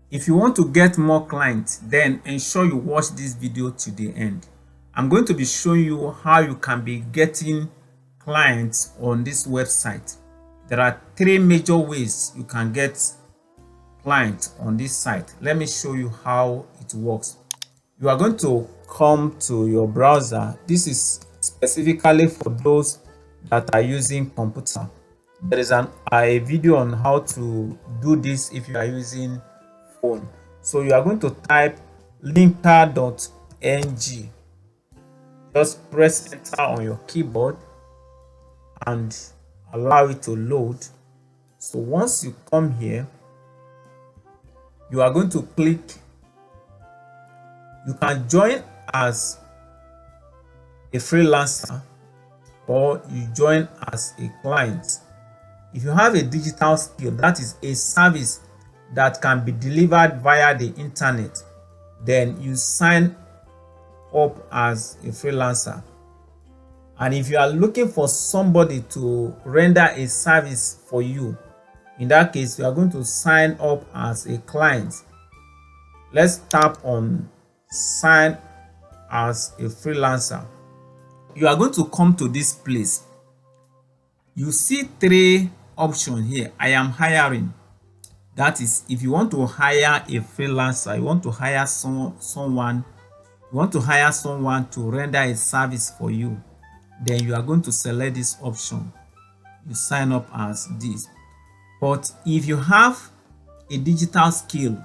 If you want to get more clients, then ensure you watch this video to the end. I'm going to be showing you how you can be getting clients on this website. There are three major ways you can get clients on this site. Let me show you how it works. You are going to come to your browser. This is specifically for those that are using computer. There is a video on how to do this if you are using phone. So you are going to type Linka.ng. Just press enter on your keyboard and allow it to load. So once you come here, you are going to click. You can join as a freelancer or you join as a client. If you have a digital skill, that is a service that can be delivered via the internet, then you sign up as a freelancer. And if you are looking for somebody to render a service for you, in that case, you are going to sign up as a client. Let's tap on sign as a freelancer. You are going to come to this place. You see three options here. I am hiring. That is, if you want to hire a freelancer, you want to hire someone to render a service for you, then you are going to select this option. You sign up as this. But if you have a digital skill,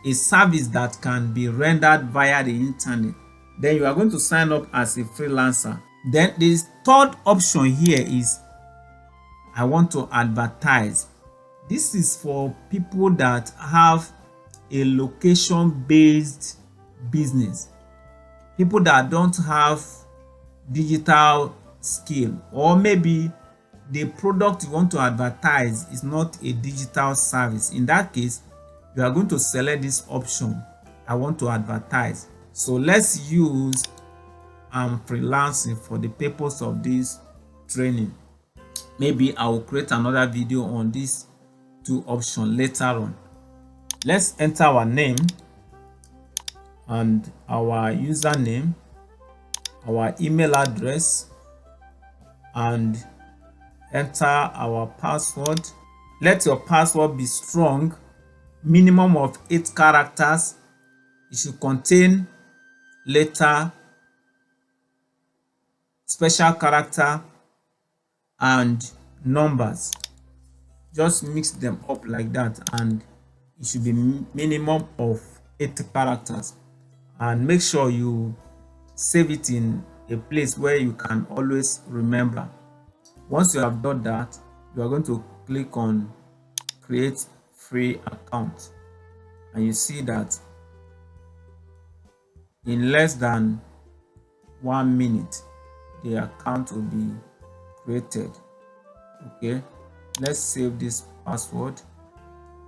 a service that can be rendered via the internet, then you are going to sign up as a freelancer. Then the third option here is I want to advertise. This is for people that have a location-based business, people that don't have digital skill, or maybe the product you want to advertise is not a digital service. In that case, you are going to select this option, I want to advertise. So let's use freelancing for the purpose of this training. Maybe I will create another video on these two options later on. Let's enter our name and our username, our email address, and enter our password. Let your password be strong, minimum of 8 characters. It should contain letter, special character, and numbers. Just mix them up like that, and it should be minimum of 8 characters. And make sure you save it in a place where you can always remember. Once you have done that, you are going to click on create free account, and you see that in less than 1 minute the account will be created. Okay, let's save this password.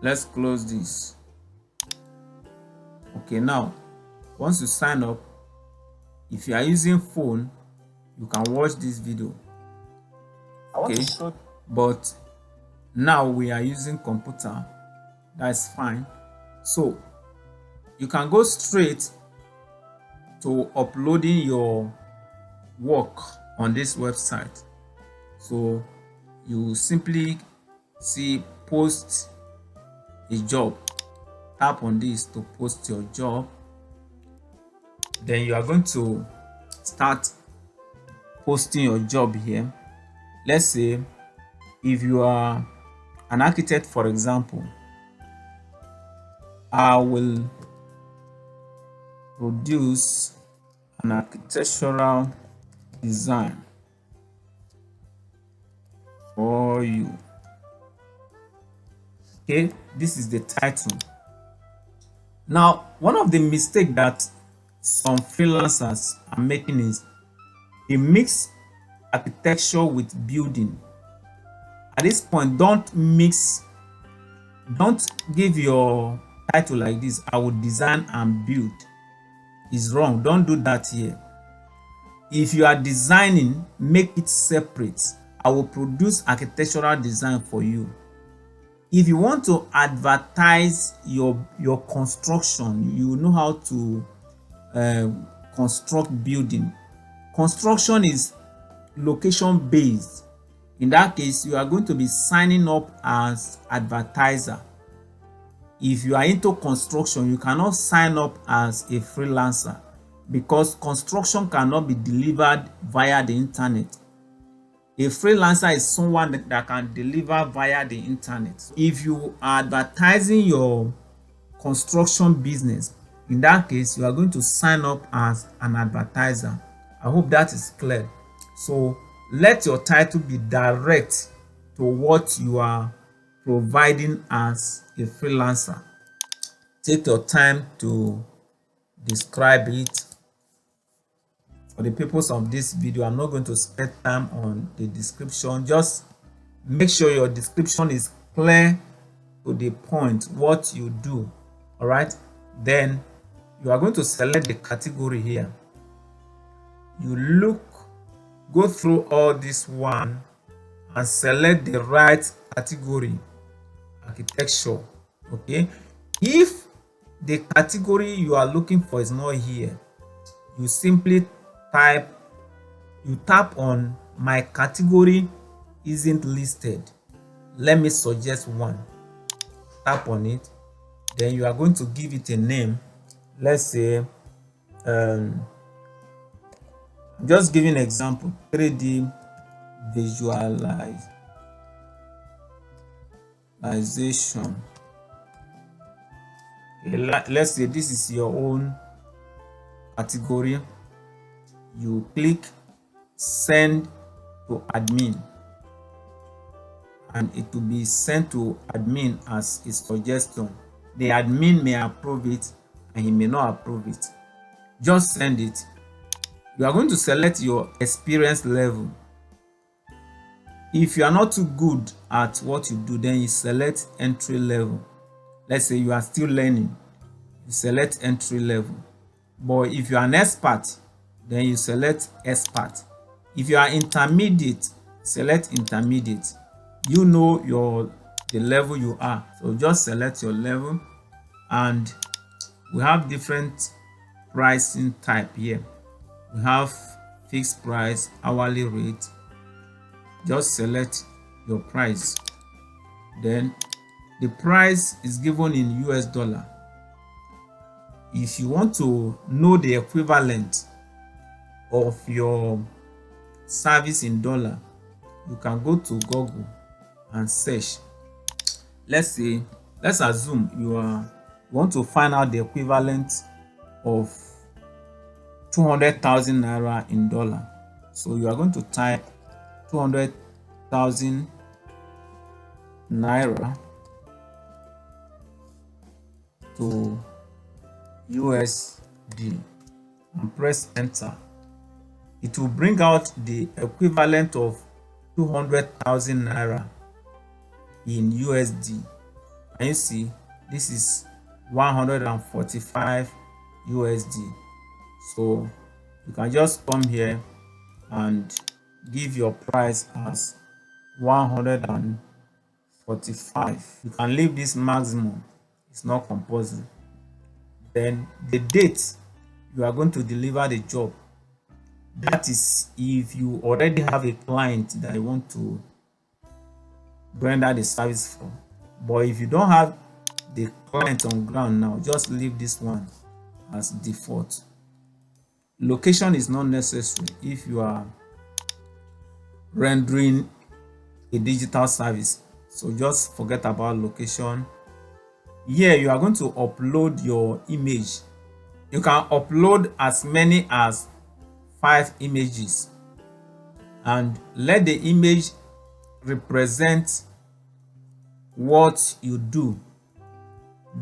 Let's close this. Okay, now once you sign up, if you are using phone, you can watch this video. Okay, but now we are using computer. That's fine. So you can go straight to uploading your work on this website. So you simply see post a job. Tap on this to post your job. Then you are going to start posting your job here. Let's say if you are an architect, for example, I will produce an architectural design for you. Okay, this is the title. Now, one of the mistakes that some freelancers are making is they mix architecture with building. At this point, don't give your title like this, I will design and build. It's wrong. Don't do that here. If you are designing, make it separate. I will produce architectural design for you. If you want to advertise your construction, you know how to construct building. Construction is location based. In that case, you are going to be signing up as advertiser. If you are into construction, you cannot sign up as a freelancer because construction cannot be delivered via the internet. A freelancer is someone that can deliver via the internet. If you are advertising your construction business, in that case, you are going to sign up as an advertiser. I hope that is clear. So let your title be direct to what you are providing as a freelancer. Take your time to describe it. For the purpose of this video, I'm not going to spend time on the description. Just make sure your description is clear to the point, what you do. All right, then you are going to select the category here. You go through all this one and select the right category, architecture. Okay, if the category you are looking for is not here, you simply tap on my category isn't listed. Let me suggest one. Tap on it, then you are going to give it a name. Let's say just giving an example, 3D visualization. Let's say this is your own category. You click send to admin and it will be sent to admin as a suggestion. The admin may approve it and he may not approve it. Just send it. You are going to select your experience level. If you are not too good at what you do, then you select entry level. Let's say you are still learning, you select entry level. But if you are an expert, then you select expert. If you are intermediate, select intermediate. You know the level you are, so just select your level. And we have different pricing type here. We have fixed price, hourly rate. Just select your price. Then the price is given in US dollar. If you want to know the equivalent of your service in dollar, you can go to Google and search. Let's assume you want to find out the equivalent of 200,000 naira in dollar. So you are going to type 200,000 naira to USD and press enter. It will bring out the equivalent of 200,000 naira in USD. And you see, this is 145 USD. So you can just come here and give your price as 145. You can leave this maximum, it's not compulsory. Then the date you are going to deliver the job, that is if you already have a client that you want to render the service for. But if you don't have the client on ground now, just leave this one as default. Location is not necessary if you are rendering a digital service, so just forget about location. Here you are going to upload your image. You can upload as many as 5 images and let the image represent what you do.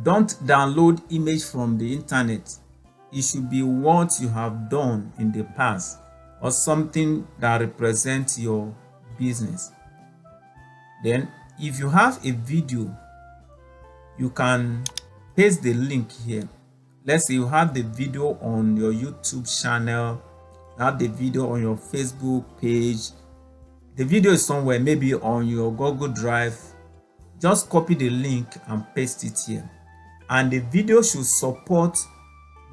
Don't download image from the internet. It should be what you have done in the past or something that represents your business. Then if you have a video, you can paste the link here. Let's say you have the video on your YouTube channel, you have the video on your Facebook page. The video is somewhere, maybe on your Google Drive. just copy the link and paste it here, and the video should support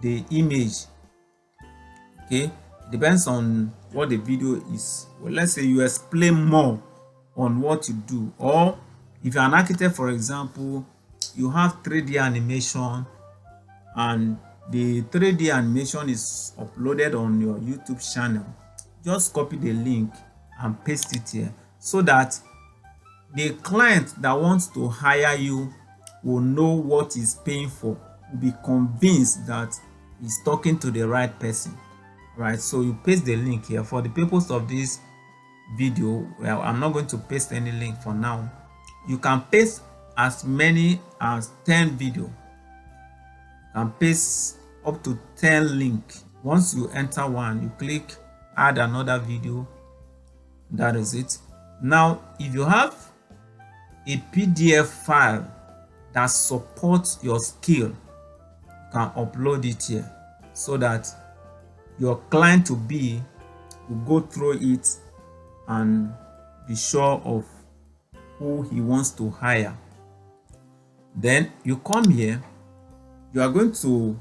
the image. Okay, it depends on what the video is. Well, let's say you explain more on what you do, or if you're an architect, for example, you have 3D animation and the 3D animation is uploaded on your YouTube channel. Just copy the link and paste it here, so that the client that wants to hire you will know what he's paying for, will be convinced that he's talking to the right person, right? So you paste the link here. For the purpose of this video, well, I'm not going to paste any link for now. You can paste as many as 10 video. You can paste up to 10 link. Once you enter one, you click add another video. That is it. Now, if you have a PDF file that supports your skill, you can upload it here, so that your client to be will go through it and be sure of who he wants to hire. Then you come here, you are going to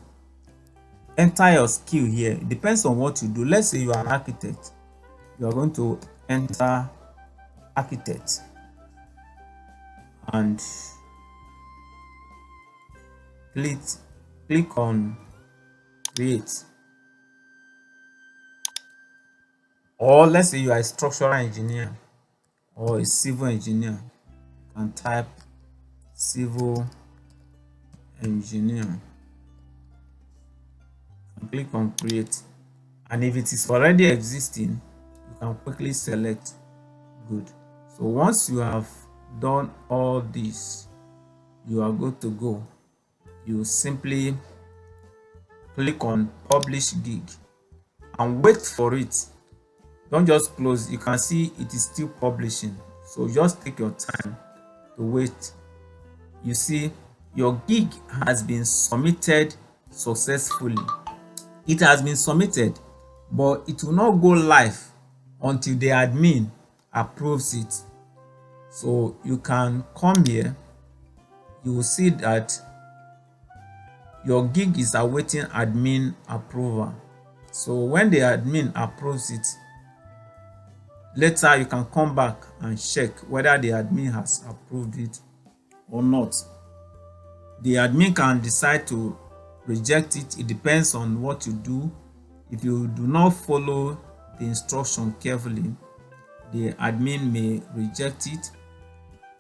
enter your skill here. It depends on what you do. Let's say you are an architect, you are going to enter architect and click on create. Or let's say you are a structural engineer or a civil engineer, you can type civil engineer and click on create. And if it is already existing, you can quickly select good. So once you have done all this, you are good to go. You simply click on publish gig and wait for it. Don't just close. You can see it is still publishing, so just take your time to wait. You see your gig has been submitted successfully. It has been submitted, but it will not go live until the admin approves it. So you can come here, you will see that your gig is awaiting admin approval. So when the admin approves it, later you can come back and check whether the admin has approved it or not. The admin can decide to reject it. It depends on what you do. If you do not follow the instruction carefully, the admin may reject it,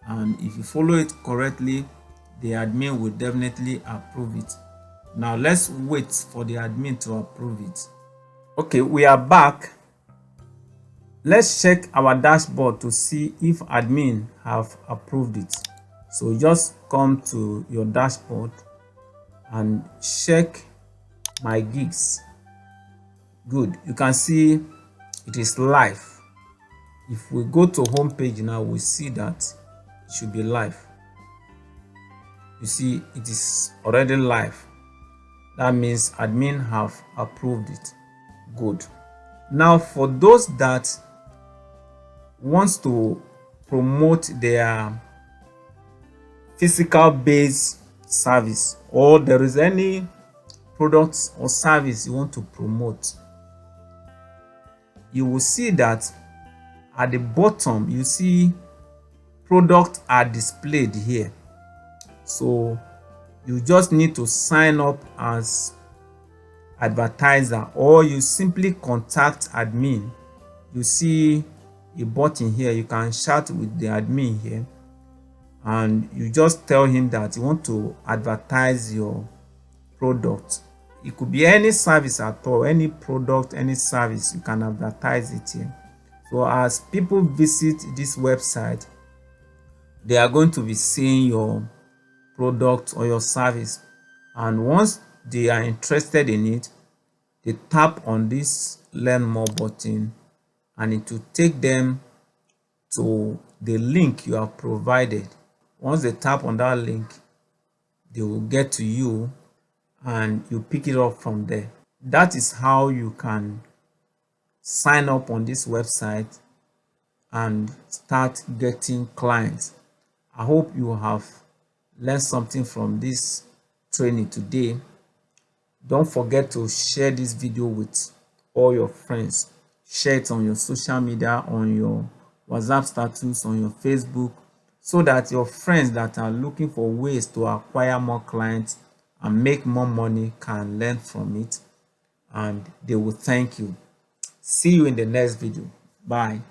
and if you follow it correctly, the admin will definitely approve it. Now let's wait for the admin to approve it. Okay, we are back. Let's check our dashboard to see if admin have approved it. So just come to your dashboard and check my gigs. Good, you can see it is live. If we go to home page now, we see that it should be live. You see it is already live. That means admin have approved it. Good. Now for those that wants to promote their physical based service, or there is any products or service you want to promote, you will see that at the bottom you see products are displayed here. So you just need to sign up as advertiser, or you simply contact admin. You see a button here, you can chat with the admin here, and you just tell him that you want to advertise your product. It could be any service at all, any product, any service, you can advertise it here. So as people visit this website, they are going to be seeing your product or your service, and once they are interested in it, they tap on this learn more button and it will take them to the link you have provided. Once they tap on that link, they will get to you and you pick it up from there. That is how you can sign up on this website and start getting clients. I hope you have learned something from this training today. Don't forget to share this video with all your friends. Share it on your social media, on your WhatsApp status, on your Facebook, so that your friends that are looking for ways to acquire more clients and make more money can learn from it, and they will thank you. See you in the next video. Bye.